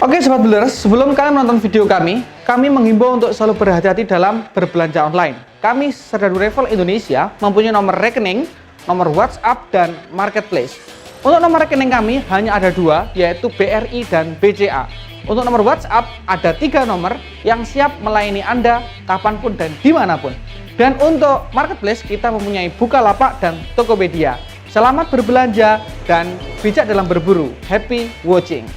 Oke Sobat Builders, sebelum kalian menonton video kami menghimbau untuk selalu berhati-hati dalam berbelanja online. Kami Serdadu Travel Indonesia mempunyai nomor rekening, nomor WhatsApp, dan marketplace. Untuk nomor rekening kami hanya ada dua, yaitu BRI dan BCA. Untuk nomor WhatsApp ada 3 nomor yang siap melayani Anda kapanpun dan dimanapun. Dan untuk marketplace kita mempunyai Bukalapak dan Tokopedia. Selamat berbelanja dan bijak dalam berburu. Happy watching!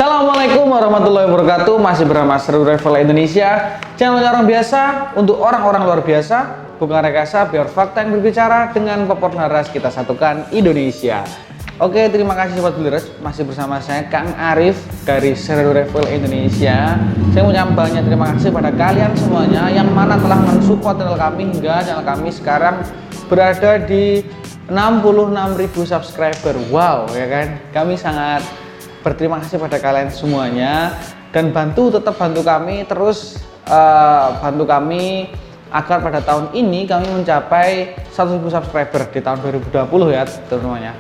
Assalamualaikum warahmatullahi wabarakatuh. Masih bersama Serdadu Travel Indonesia, channel orang biasa untuk orang-orang luar biasa, bukan rekayasa, biar fakta yang berbicara dengan populer ras kita satukan Indonesia. Oke, terima kasih Sobat Builders, masih bersama saya Kang Arif dari Serdadu Travel Indonesia. Saya mengucapkan banyak terima kasih pada kalian semuanya yang mana telah mensupport channel kami hingga channel kami sekarang berada di 66.000 subscriber. Wow, ya kan? Kami sangat berterima kasih pada kalian semuanya dan tetap bantu kami terus bantu kami agar pada tahun ini kami mencapai 1.000 subscriber di tahun 2020 ya teman-temannya.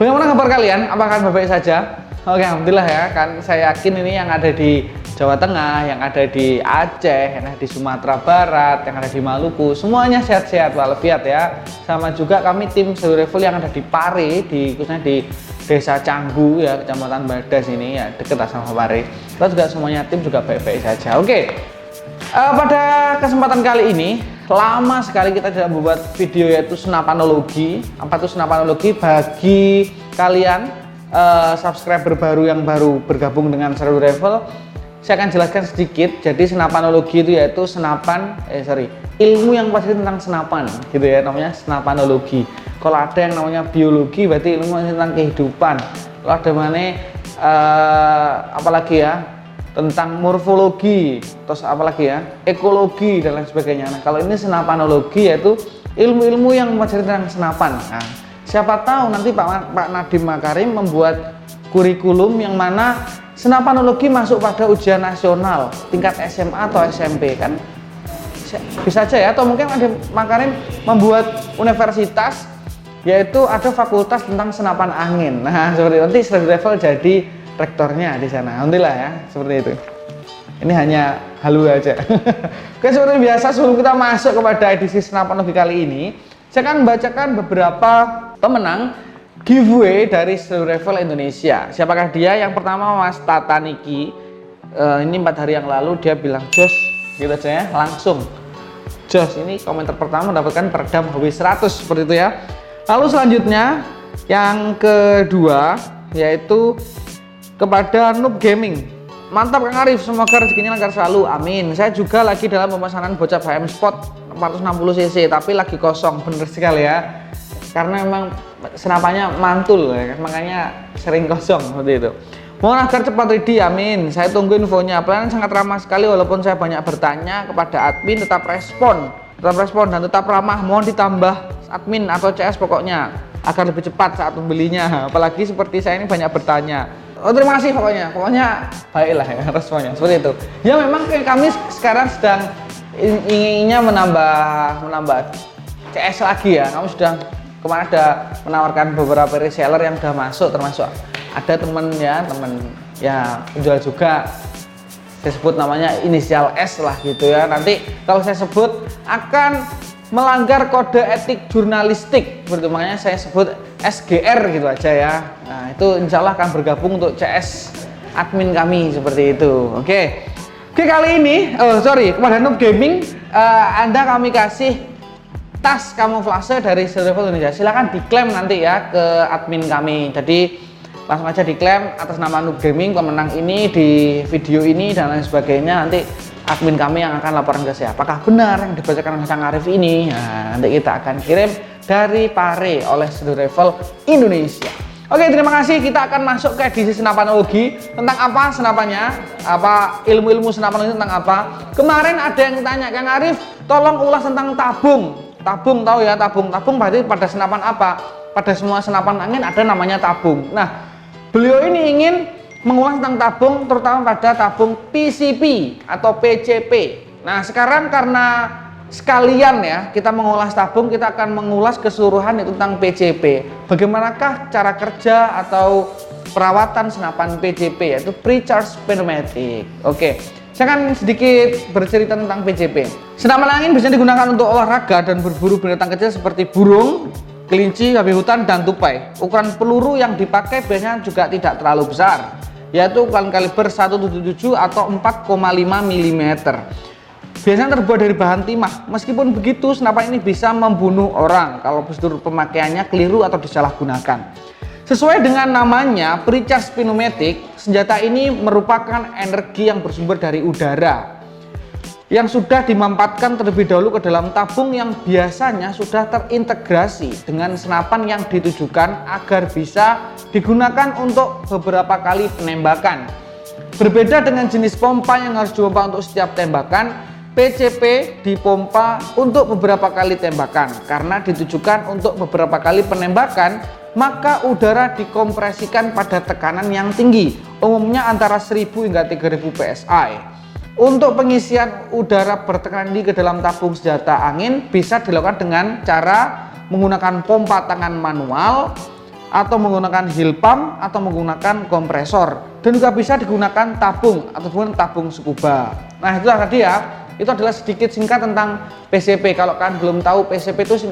Bagaimana kabar kalian? Apakah baik saja? Oke, alhamdulillah ya, kan saya yakin ini yang ada di Jawa Tengah, yang ada di Aceh, yang ada di Sumatera Barat, yang ada di Maluku, semuanya sehat-sehat walafiat ya. Sama juga kami tim Serdadu Travel yang ada di Pare, khususnya di Desa Canggu ya, Kecamatan Badas ini ya, dekat sama Pare. Kita juga semuanya tim juga baik-baik saja. Oke, pada kesempatan kali ini lama sekali kita tidak membuat video yaitu senapanologi. Apa itu senapanologi? Bagi kalian subscriber baru yang baru bergabung dengan Serdadu Travel, saya akan jelaskan sedikit. Jadi senapanologi itu yaitu ilmu yang pasti tentang senapan gitu ya, namanya senapanologi. Kalau ada yang namanya biologi berarti ilmu tentang kehidupan. Kalau ada apalagi ya, tentang morfologi, terus apalagi ya, ekologi dan lain sebagainya. Nah, kalau ini senapanologi yaitu ilmu-ilmu yang mempelajari tentang senapan. Nah, siapa tahu nanti Pak Nadiem Makarim membuat kurikulum yang mana senapanologi masuk pada ujian nasional tingkat SMA atau SMP kan, bisa aja ya. Atau mungkin Nadiem Makarim membuat universitas yaitu ada fakultas tentang senapan angin. Nah, seperti nanti Serdadu Travel jadi rektornya di sana. Alhamdulillah ya, seperti itu. Ini hanya halu aja. Oke, seperti biasa sebelum kita masuk kepada edisi senapanologi kali ini, saya akan membacakan beberapa pemenang giveaway dari Serdadu Travel Indonesia. Siapakah dia? Yang pertama Mas Tata Niki. Ini 4 hari yang lalu dia bilang jos, gitu aja ya, langsung jos. Ini komentar pertama mendapatkan peredam HW100 seperti itu ya. Lalu selanjutnya yang kedua yaitu kepada Noob Gaming. Mantap Kang Arif, semoga rezekinya lancar selalu, amin. Saya juga lagi dalam pemesanan bocap HM Sport 460 cc tapi lagi kosong. Bener sekali ya, karena memang senapannya mantul ya, makanya sering kosong seperti itu. Mohon agar cepat ready, amin. Saya tunggu infonya. Pelayanan sangat ramah sekali, walaupun saya banyak bertanya kepada admin, tetap respon dan tetap ramah. Mohon ditambah admin atau CS pokoknya agar lebih cepat saat membelinya. Apalagi seperti saya ini banyak bertanya. Oh, terima kasih pokoknya baiklah ya responnya seperti itu. Ya memang kami sekarang sedang inginnya menambah CS lagi ya. Kami sudah kemarin ada menawarkan beberapa reseller yang sudah masuk, termasuk ada teman ya penjual juga. Saya sebut namanya inisial S lah gitu ya. Nanti kalau saya sebut akan melanggar kode etik jurnalistik, makanya saya sebut SGR gitu aja ya. Nah, itu insya Allah akan bergabung untuk CS admin kami seperti itu. Oke, kali ini kepada Noob Gaming Anda kami kasih tas kamuflase dari Serdadu Travel Indonesia. Silahkan diklaim nanti ya ke admin kami. Jadi langsung aja diklaim atas nama Noob Gaming pemenang ini di video ini dan lain sebagainya. Nanti admin kami yang akan laporan ke saya apakah benar yang dibacakan oleh Kang Arif ini. Nah, nanti kita akan kirim dari Pare oleh Serdadu Travel Indonesia. Oke, terima kasih. Kita akan masuk ke edisi senapanologi. Tentang apa senapannya? Apa ilmu-ilmu senapanologi tentang apa? Kemarin ada yang tanya, Kang Arif, tolong ulas tentang tabung. Tabung tahu ya, tabung berarti pada senapan apa? Pada semua senapan angin ada namanya tabung. Nah, beliau ini ingin mengulas tentang tabung, terutama pada tabung PCP atau PCP. Nah, sekarang karena sekalian ya kita mengulas tabung, kita akan mengulas keseluruhan itu tentang PCP. Bagaimanakah cara kerja atau perawatan senapan PCP, yaitu Pre-Charge Pneumatic. Oke, saya akan sedikit bercerita tentang PCP. Senapan angin bisa digunakan untuk olahraga dan berburu binatang kecil seperti burung, kelinci, babi hutan, dan tupai. Ukuran peluru yang dipakai biasanya juga tidak terlalu besar, yaitu ukuran kaliber 177 atau 4,5 mm. Biasanya terbuat dari bahan timah. Meskipun begitu, senapan ini bisa membunuh orang kalau prosedur pemakaiannya keliru atau disalahgunakan. Sesuai dengan namanya, Pre-Charge Pneumatic, senjata ini merupakan energi yang bersumber dari udara yang sudah dimampatkan terlebih dahulu ke dalam tabung yang biasanya sudah terintegrasi dengan senapan yang ditujukan agar bisa digunakan untuk beberapa kali penembakan. Berbeda dengan jenis pompa yang harus dipompa untuk setiap tembakan, PCP dipompa untuk beberapa kali tembakan. Karena ditujukan untuk beberapa kali penembakan, maka udara dikompresikan pada tekanan yang tinggi, umumnya antara 1000 hingga 3000 PSI. Untuk pengisian udara bertekanan tinggi ke dalam tabung senjata angin bisa dilakukan dengan cara menggunakan pompa tangan manual, atau menggunakan heel pump, atau menggunakan kompresor, dan juga bisa digunakan tabung ataupun tabung scuba. Nah, itu tadi ya, itu adalah sedikit singkat tentang PCP. Kalau kalian belum tahu PCP itu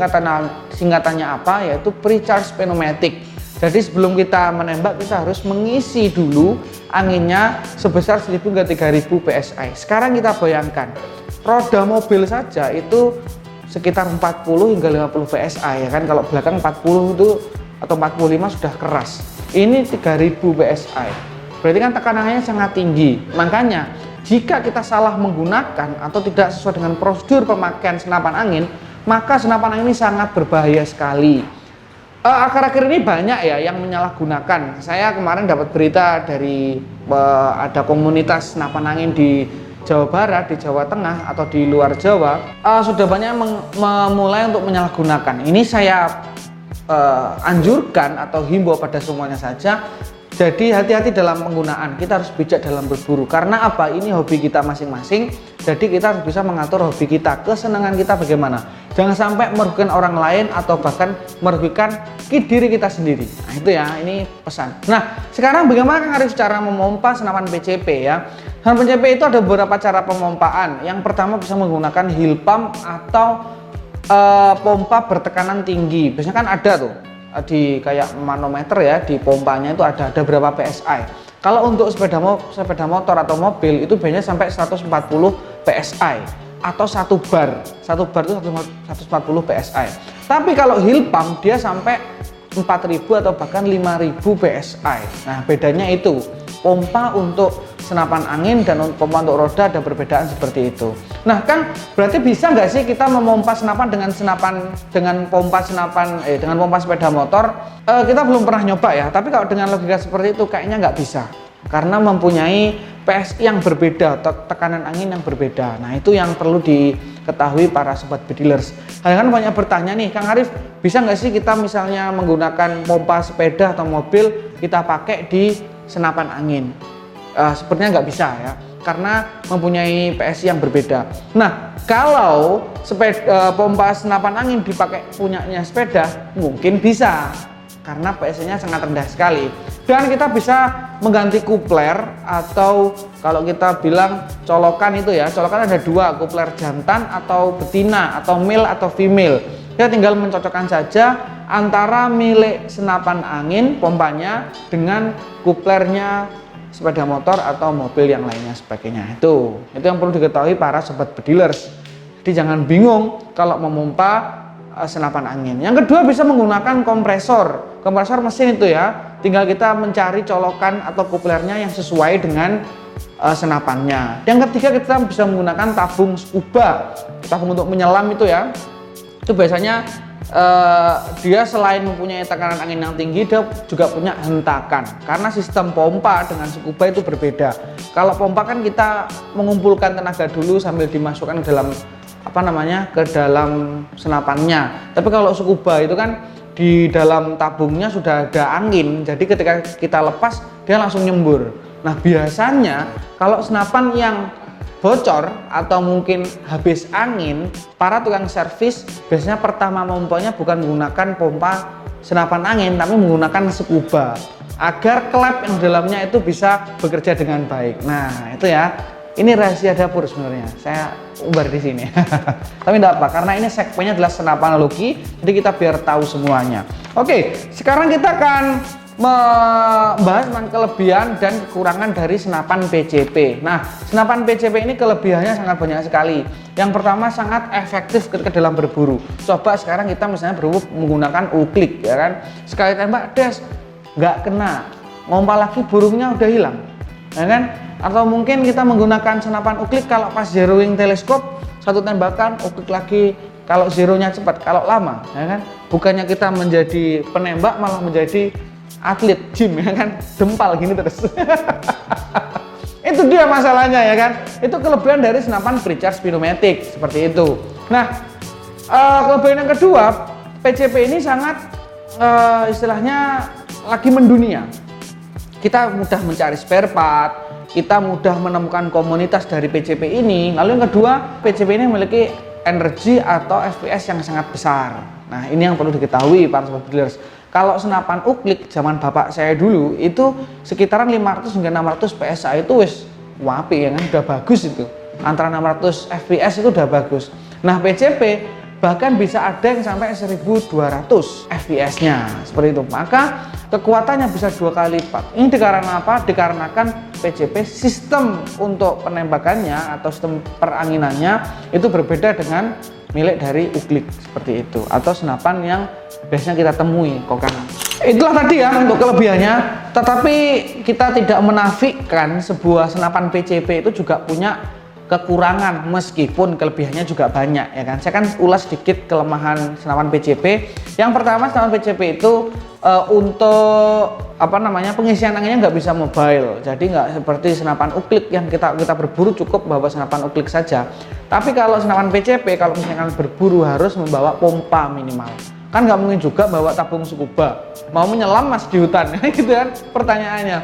singkatannya apa, yaitu Pre-Charge Pneumatic. Jadi sebelum kita menembak, kita harus mengisi dulu anginnya sebesar 1000 hingga 3000 PSI. Sekarang kita bayangkan, roda mobil saja itu sekitar 40 hingga 50 PSI ya kan. Kalau belakang 40 itu atau 45 sudah keras. Ini 3000 PSI. Berarti kan tekanannya sangat tinggi. Makanya jika kita salah menggunakan atau tidak sesuai dengan prosedur pemakaian senapan angin, maka senapan angin ini sangat berbahaya sekali. Akhir-akhir ini banyak ya yang menyalahgunakan. Saya kemarin dapat berita dari ada komunitas senapan angin di Jawa Barat, di Jawa Tengah, atau di luar Jawa, sudah banyak memulai untuk menyalahgunakan. Ini saya anjurkan atau himbau pada semuanya saja. Jadi hati-hati dalam penggunaan, kita harus bijak dalam berburu. Karena apa? Ini hobi kita masing-masing. Jadi kita harus bisa mengatur hobi kita, kesenangan kita bagaimana. Jangan sampai merugikan orang lain atau bahkan merugikan diri kita sendiri. Nah itu ya, ini pesan. Nah sekarang bagaimana Kang Arif cara memompa senapan PCP ya? Senapan PCP itu ada beberapa cara pemompaan. Yang pertama bisa menggunakan heel pump atau pompa bertekanan tinggi. Biasanya kan ada tuh di kayak manometer ya, di pompanya itu ada berapa PSI. Kalau untuk sepeda motor atau mobil itu biasanya sampai 140 PSI atau 1 bar itu 140 PSI. Tapi kalau heel pump dia sampai 4000 atau bahkan 5000 PSI. Nah bedanya itu, pompa untuk senapan angin dan pompa untuk roda ada perbedaan seperti itu. Nah kan berarti bisa nggak sih kita memompa senapan dengan pompa sepeda motor? Kita belum pernah nyoba ya, tapi kalau dengan logika seperti itu kayaknya nggak bisa, karena mempunyai PSI yang berbeda, tekanan angin yang berbeda. Nah itu yang perlu diketahui para sobat bedilers. Kalian kan banyak bertanya nih, Kang Arif bisa nggak sih kita misalnya menggunakan pompa sepeda atau mobil kita pakai di senapan angin? Sepertinya nggak bisa ya, karena mempunyai PSI yang berbeda. Nah kalau pompa senapan angin dipakai punyanya sepeda mungkin bisa, karena PSI-nya sangat rendah sekali. Dan kita bisa mengganti kupler, atau kalau kita bilang colokan itu ya, colokan ada dua, kupler jantan atau betina, atau male atau female. Kita tinggal mencocokkan saja antara milik senapan angin pompanya dengan kuplernya sepeda motor atau mobil yang lainnya sebagainya. Itu yang perlu diketahui para sobat bedilers. Jadi jangan bingung kalau memompa senapan angin. Yang kedua bisa menggunakan kompresor mesin itu ya. Tinggal kita mencari colokan atau kuplernya yang sesuai dengan senapannya. Yang ketiga kita bisa menggunakan tabung scuba, tabung untuk menyelam itu ya. Itu biasanya dia selain mempunyai tekanan angin yang tinggi, dia juga punya hentakan. Karena sistem pompa dengan scuba itu berbeda. Kalau pompa kan kita mengumpulkan tenaga dulu sambil dimasukkan ke dalam ke dalam senapannya. Tapi kalau scuba itu kan di dalam tabungnya sudah ada angin, jadi ketika kita lepas dia langsung nyembur. Nah biasanya kalau senapan yang bocor atau mungkin habis angin, para tukang servis biasanya pertama memompanya bukan menggunakan pompa senapan angin, tapi menggunakan scuba agar klep yang dalamnya itu bisa bekerja dengan baik. Nah itu ya, ini rahasia dapur sebenarnya, saya umbar di sini. Tapi tidak apa, karena ini segmennya adalah senapanologi, jadi kita biar tahu semuanya. Oke, sekarang kita akan membahas tentang kelebihan dan kekurangan dari senapan PCP. Nah, senapan PCP ini kelebihannya sangat banyak sekali. Yang pertama, sangat efektif ketika dalam berburu. Coba sekarang kita misalnya berburu menggunakan uklik, ya kan? Sekali tembak des, nggak kena, ngompa lagi burungnya udah hilang, ya kan? Atau mungkin kita menggunakan senapan uklik, kalau pas zeroing teleskop, satu tembakan uklik lagi, kalau zeronya cepat, kalau lama, ya kan? Bukannya kita menjadi penembak, malah menjadi atlet gym, ya kan, dempal gini terus. Itu dia masalahnya, ya kan. Itu kelebihan dari senapan pre-charge pneumatic seperti itu. Nah, kelebihan yang kedua, PCP ini sangat istilahnya lagi mendunia. Kita mudah mencari spare part, kita mudah menemukan komunitas dari PCP ini. Lalu yang kedua, PCP ini memiliki energi atau FPS yang sangat besar. Nah, ini yang perlu diketahui para sobat dealers. Kalau senapan uklik zaman bapak saya dulu itu sekitaran 500 hingga 600 PSI itu wis wapi, ya kan, udah bagus itu. Antara 600 FPS itu udah bagus. Nah, PCP bahkan bisa ada yang sampai 1200 FPS-nya seperti itu. Maka kekuatannya bisa 2 kali lipat. Ini dikarenakan apa? Dikarenakan PCP sistem untuk penembakannya atau sistem peranginannya itu berbeda dengan milik dari uklik seperti itu, atau senapan yang biasanya kita temui kokangan. Itulah tadi ya untuk kelebihannya, tetapi kita tidak menafikan sebuah senapan PCP itu juga punya kekurangan, meskipun kelebihannya juga banyak, ya kan. Saya kan ulas sedikit kelemahan senapan PCP. Yang pertama, senapan PCP itu untuk pengisian anginnya nggak bisa mobile, jadi nggak seperti senapan uklik yang kita berburu cukup bawa senapan uklik saja. Tapi kalau senapan PCP, kalau misalkan berburu harus membawa pompa minimal. Kan nggak mungkin juga bawa tabung scuba, mau menyelam mas di hutan, gitu kan pertanyaannya.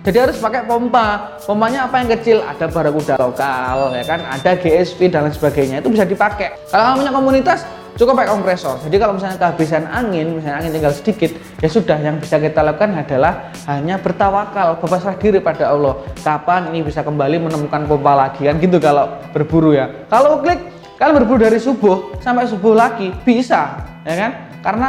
Jadi harus pakai pompa. Pompanya apa yang kecil? Ada barakuda lokal, ya kan, ada GSP dan lain sebagainya, itu bisa dipakai. Kalau punya komunitas, cukup pakai kompresor. Jadi kalau misalnya kehabisan angin, misalnya angin tinggal sedikit, ya sudah, yang bisa kita lakukan adalah hanya bertawakal, berpasrah diri pada Allah. Kapan ini bisa kembali menemukan pompa lagi, kan gitu kalau berburu ya. Kalau klik, kalian berburu dari subuh sampai subuh lagi bisa, ya kan? Karena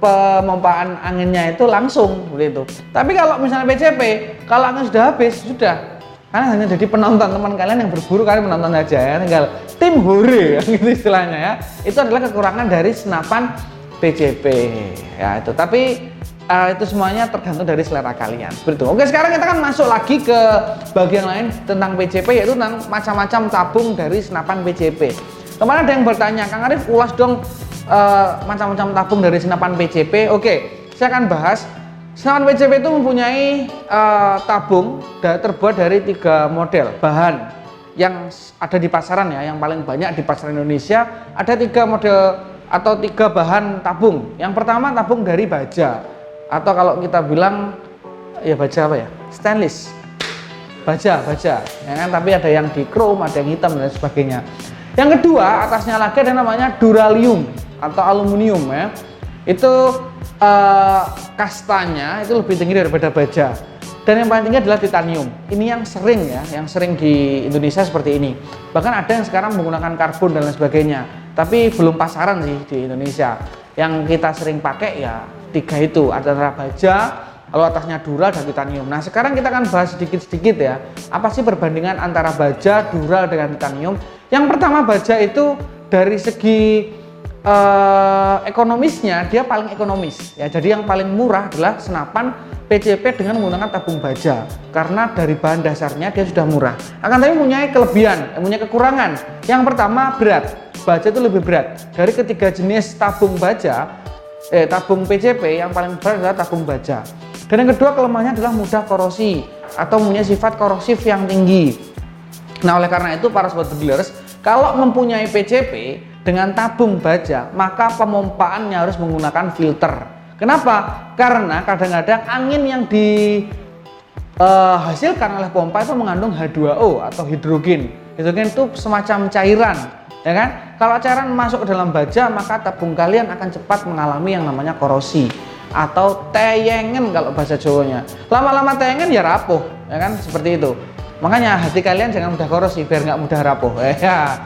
pemompaan anginnya itu langsung begitu. Tapi kalau misalnya PCP, kalau angin sudah habis, sudah. Karena hanya jadi penonton, teman kalian yang berburu, kalian menonton aja, ya, tinggal tim hore, gitu istilahnya ya. Itu adalah kekurangan dari senapan PCP ya itu. Tapi itu semuanya tergantung dari selera kalian seperti itu. Oke, sekarang kita akan masuk lagi ke bagian lain tentang PCP, yaitu tentang macam-macam tabung dari senapan PCP. Kemarin ada yang bertanya, Kang Arif ulas dong macam-macam tabung dari senapan PCP. Oke, saya akan bahas. Senapan PCP itu mempunyai tabung terbuat dari 3 model bahan yang ada di pasaran ya, yang paling banyak di pasaran Indonesia. Ada 3 model atau 3 bahan tabung. Yang pertama tabung dari baja, atau kalau kita bilang ya baja apa ya, stainless, baja ya kan, tapi ada yang di chrome, ada yang hitam dan sebagainya. Yang kedua, atasnya lagi ada namanya duralium atau aluminium ya. Itu kastanya itu lebih tinggi daripada baja. Dan yang paling tinggi adalah titanium. Ini yang sering ya, yang sering di Indonesia seperti ini. Bahkan ada yang sekarang menggunakan karbon dan lain sebagainya. Tapi belum pasaran sih di Indonesia. Yang kita sering pakai ya 3 itu, antara baja, lalu atasnya dural dan titanium. Nah, sekarang kita akan bahas sedikit-sedikit ya. Apa sih perbandingan antara baja, dural dengan titanium? Yang pertama, baja itu dari segi ekonomisnya dia paling ekonomis ya. Jadi yang paling murah adalah senapan PCP dengan menggunakan tabung baja, karena dari bahan dasarnya dia sudah murah. Akan tapi mempunyai kelebihan, mempunyai kekurangan. Yang pertama, berat. Baja itu lebih berat. Dari ketiga jenis tabung baja, tabung PCP yang paling berat adalah tabung baja. Dan yang kedua, kelemahannya adalah mudah korosi atau mempunyai sifat korosif yang tinggi. Nah, oleh karena itu para sobat dealers, kalau mempunyai PCP dengan tabung baja, maka pemompaannya harus menggunakan filter. Kenapa? Karena kadang-kadang angin yang hasilkan oleh pompa itu mengandung H2O atau hidrogen. Hidrogen itu semacam cairan, ya kan? Kalau cairan masuk ke dalam baja, maka tabung kalian akan cepat mengalami yang namanya korosi atau teyengen kalau bahasa Jawanya. Lama-lama teyengen ya rapuh, ya kan? Seperti itu. Makanya hati kalian jangan mudah korosi biar nggak mudah rapuh. Ya.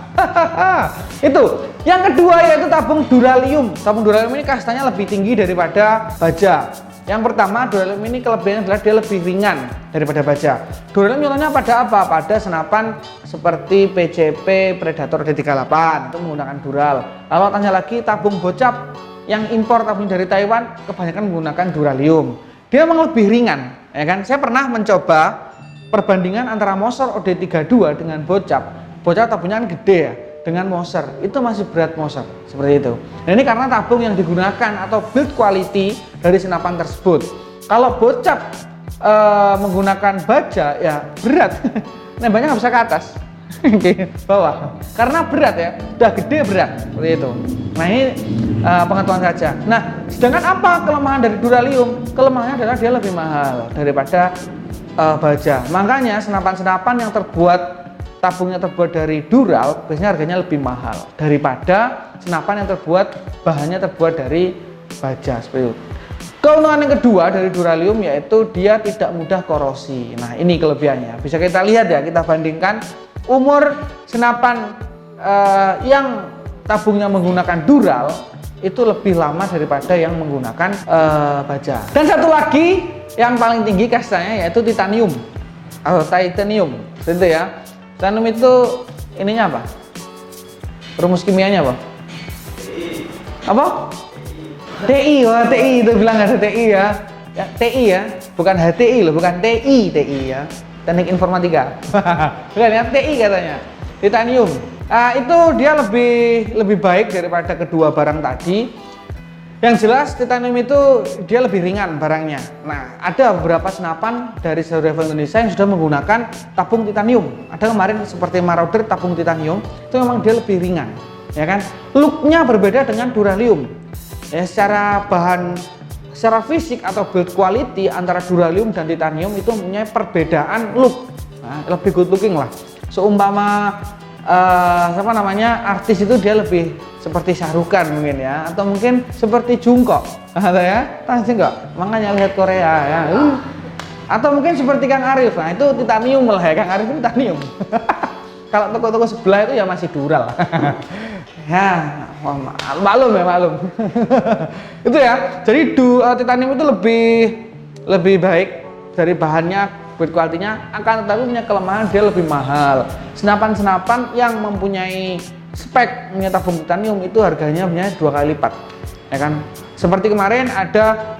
Itu. Yang kedua yaitu tabung duralium. Tabung duralium ini kastanya lebih tinggi daripada baja. Yang pertama, duralium ini kelebihannya adalah dia lebih ringan daripada baja. Duralium contohnya pada apa? Pada senapan seperti PCP Predator D38 itu menggunakan dural. Lalu tanya lagi tabung bocap yang impor tabung dari Taiwan kebanyakan menggunakan duralium. Dia memang lebih ringan, ya kan? Saya pernah mencoba perbandingan antara Moser OD32 dengan bocap. Bocap tabungnya kan gede ya, dengan Moser itu masih berat Moser seperti itu. Nah ini karena tabung yang digunakan atau build quality dari senapan tersebut. Kalau bocap menggunakan baja ya berat, nembaknya nggak bisa ke atas, ke bawah karena berat ya, udah gede berat seperti itu. Nah ini pengetahuan saja. Nah sedangkan apa kelemahan dari duralium? Kelemahannya adalah dia lebih mahal daripada baja. Makanya senapan-senapan yang tabungnya terbuat dari dural biasanya harganya lebih mahal daripada senapan yang bahannya terbuat dari baja seperti itu. Keuntungan yang kedua dari duralium yaitu dia tidak mudah korosi. Nah ini kelebihannya. Bisa kita lihat ya, kita bandingkan umur senapan yang tabungnya menggunakan dural itu lebih lama daripada yang menggunakan baja. Dan satu lagi yang paling tinggi kastanya yaitu titanium atau titanium, gitu ya. Titanium itu ininya apa? Rumus kimianya apa? Apa? TI, wah TI itu bilang ada TI ya. Ya TI ya, bukan HTI loh, bukan TI ya. Teknik informatika. Bukan ya, TI katanya. Titanium. Itu dia lebih baik daripada kedua barang tadi. Yang jelas titanium itu dia lebih ringan barangnya. Nah, ada beberapa senapan dari Shadow Rifle Indonesia yang sudah menggunakan tabung titanium. Ada kemarin seperti Marauder tabung titanium, itu memang dia lebih ringan, ya kan? Looknya berbeda dengan duralium. Ya, secara fisik atau build quality antara duralium dan titanium itu mempunyai perbedaan look. Nah, lebih good looking lah. Seumpama artis itu dia lebih seperti Syahrukan mungkin ya, atau mungkin seperti Jungkook atau ya, tahu enggak? Makanya lihat Korea ya. Atau mungkin seperti Kang Arif. Nah, itu titanium lah ya, Kang Arif itu titanium. Kalau toko-toko sebelah itu ya masih dural. Ya, maklum. Itu ya. Jadi titanium itu lebih baik dari bahannya, build quality-nya, akan tetapi punya kelemahan dia lebih mahal. Senapan-senapan yang mempunyai spek punya tabung titanium itu harganya punya 2 kali lipat, ya kan? Seperti kemarin ada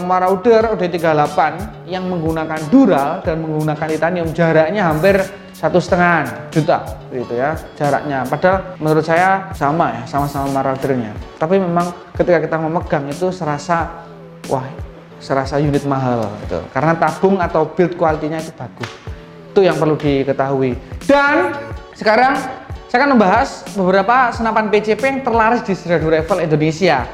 Marauder OD38 yang menggunakan dural dan menggunakan titanium, jaraknya hampir 1,5 juta gitu ya jaraknya. Padahal menurut saya sama ya, sama-sama Maraudernya. Tapi memang ketika kita memegang itu serasa unit mahal gitu. Karena tabung atau build quality-nya itu bagus. Itu yang perlu diketahui. Dan sekarang saya akan membahas beberapa senapan PCP yang terlaris di Shadow Rifle Indonesia.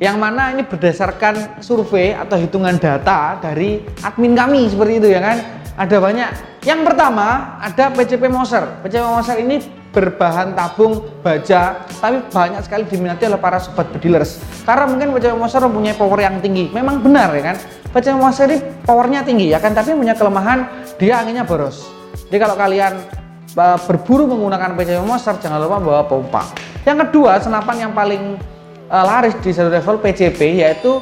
Yang mana ini berdasarkan survei atau hitungan data dari admin kami seperti itu ya kan. Ada banyak. Yang pertama ada PCP Moser. PCP Moser ini berbahan tabung baja, tapi banyak sekali diminati oleh para sobat bedilers. Karena mungkin PCP Moser mempunyai power yang tinggi. Memang benar ya kan. PCP Moser ini powernya tinggi ya kan, tapi punya kelemahan dia anginnya boros. Jadi kalau kalian berburu menggunakan PCP Moser jangan lupa bawa pompa. Yang kedua, senapan yang paling laris di Shadow Rifle PCP yaitu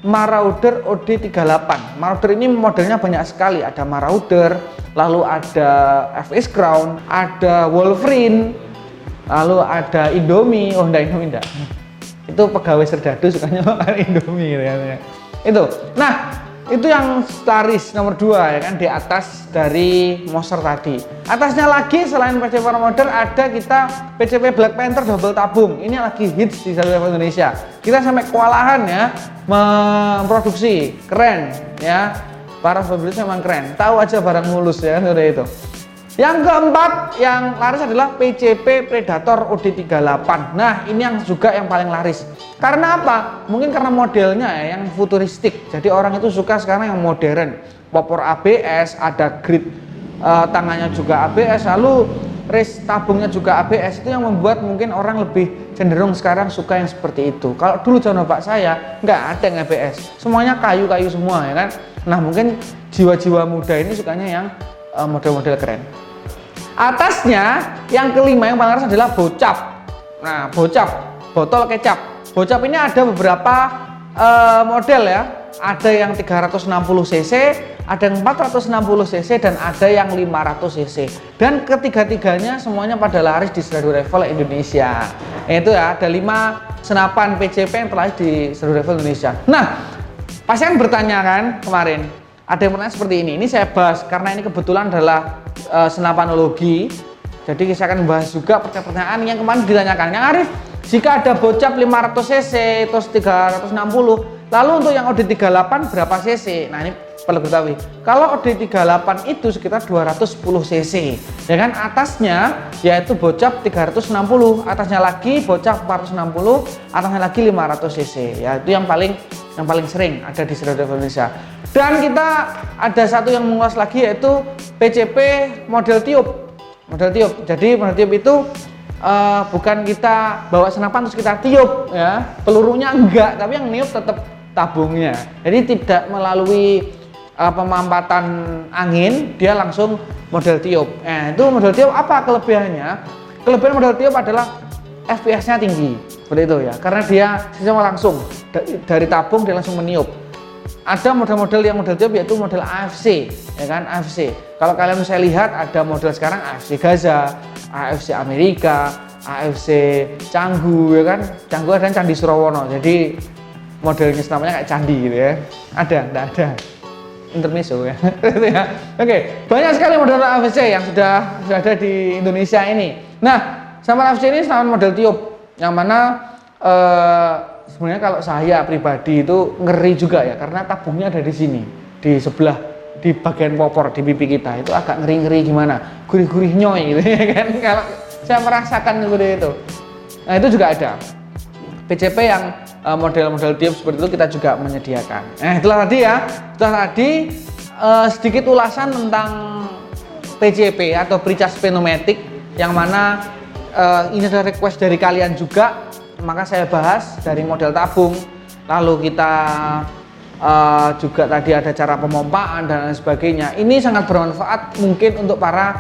Marauder OD38. Marauder ini modelnya banyak sekali, ada Marauder, lalu ada FX Crown, ada Wolverine, lalu ada Indomie. Oh enggak, Indomie enggak. Itu pegawai serdadu sukanya makan Indomie ya. Itu. Nah, itu yang laris nomor 2 ya kan, di atas dari Moser tadi. Atasnya lagi selain PCP Marauder ada kita PCP Black Panther double tabung. Ini lagi hits di Shadow Rifle Indonesia. Kita sampai kewalahan ya memproduksi, keren ya. Para pembeli memang keren. Tahu aja barang mulus ya, udah itu. Yang keempat yang laris adalah PCP Predator OD38. Nah, ini yang juga yang paling laris. Karena apa? Mungkin karena modelnya ya, yang futuristik. Jadi orang itu suka sekarang yang modern. Popor ABS, ada grip tangannya juga ABS, lalu race tabungnya juga ABS. Itu yang membuat mungkin orang lebih cenderung sekarang suka yang seperti itu. Kalau dulu zaman bapak saya nggak ada yang ABS, semuanya kayu-kayu semua ya kan. Nah, mungkin jiwa-jiwa muda ini sukanya yang model-model keren. Atasnya yang kelima yang paling laris adalah bocap. Nah, bocap, botol kecap. Bocap ini ada beberapa model ya. Ada yang 360 cc, ada yang 460 cc, dan ada yang 500 cc. Dan ketiga-tiganya semuanya pada laris di Seradu Revel Indonesia. Itu ya, ada 5 senapan PCP yang terlaris di Seradu Revel Indonesia. Nah, pasti kan bertanya kan kemarin, ada yang bertanya seperti ini. Ini saya bahas karena ini kebetulan adalah senapanologi. Jadi saya akan bahas juga pertanyaan yang kemarin ditanyakan. Yang Arif, jika ada bocap 500 cc terus 360, lalu untuk yang OD38 berapa cc? Nah, ini perlu diketahui. Kalau OD38 itu sekitar 210 cc. Ya kan, atasnya yaitu bocap 360, atasnya lagi bocap 460, atasnya lagi 500 cc. Ya, itu yang paling sering ada di Seradu Revel Indonesia. Dan kita ada satu yang mengulas lagi yaitu PCP model tiup. Model tiup. Jadi model tiup itu bukan kita bawa senapan terus kita tiup ya. Pelurunya enggak, tapi yang niup tetap tabungnya. Jadi tidak melalui pemampatan angin, dia langsung model tiup. Itu model tiup apa kelebihannya? Kelebihan model tiup adalah FPS-nya tinggi. Seperti itu ya. Karena dia sistemnya langsung dari tabung dia langsung meniup. Ada model-model yang model tiup yaitu model AFC, ya kan, AFC. Kalau kalian bisa lihat ada model sekarang AFC Gaza, AFC Amerika, AFC Canggu, ya kan. Canggu ada Candi Surawono. Jadi modelnya namanya kayak candi gitu ya. Enggak ada. Intermezzo ya. Oke, banyak sekali model AFC yang sudah ada di Indonesia ini. Nah, senapan AFC ini senapan model tiup yang mana sebenarnya kalau saya pribadi itu ngeri juga ya, karena tabungnya ada di sini, di sebelah, di bagian popor di pipi kita. Itu agak ngeri-ngeri gimana, gurih-gurih nyoy gitu ya kan, kalau saya merasakan seperti itu. Nah, itu juga ada PCP yang model-model tiup seperti itu kita juga menyediakan. Nah, itulah tadi ya, sedikit ulasan tentang PCP atau precharge pneumatic, yang mana ini ada request dari kalian juga, maka saya bahas dari model tabung, lalu kita juga tadi ada cara pemompaan dan lain sebagainya. Ini sangat bermanfaat mungkin untuk para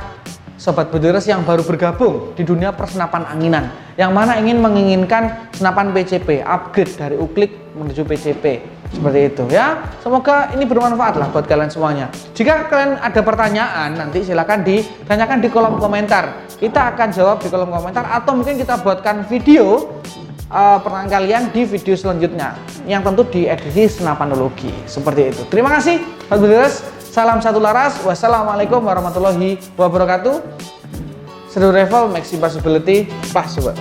sobat Bodilers yang baru bergabung di dunia persenapan anginan, yang mana menginginkan senapan PCP, upgrade dari uklik menuju PCP, seperti itu ya. Semoga ini bermanfaat lah buat kalian semuanya. Jika kalian ada pertanyaan, nanti silahkan ditanyakan di kolom komentar. Kita akan jawab di kolom komentar, atau mungkin kita buatkan video pertanyaan kalian di video selanjutnya, yang tentu di edisi senapanologi, seperti itu. Terima kasih sobat Bodilers. Salam satu laras. Wassalamualaikum warahmatullahi wabarakatuh. Seradu Revel, maxi possibility, pas sobat.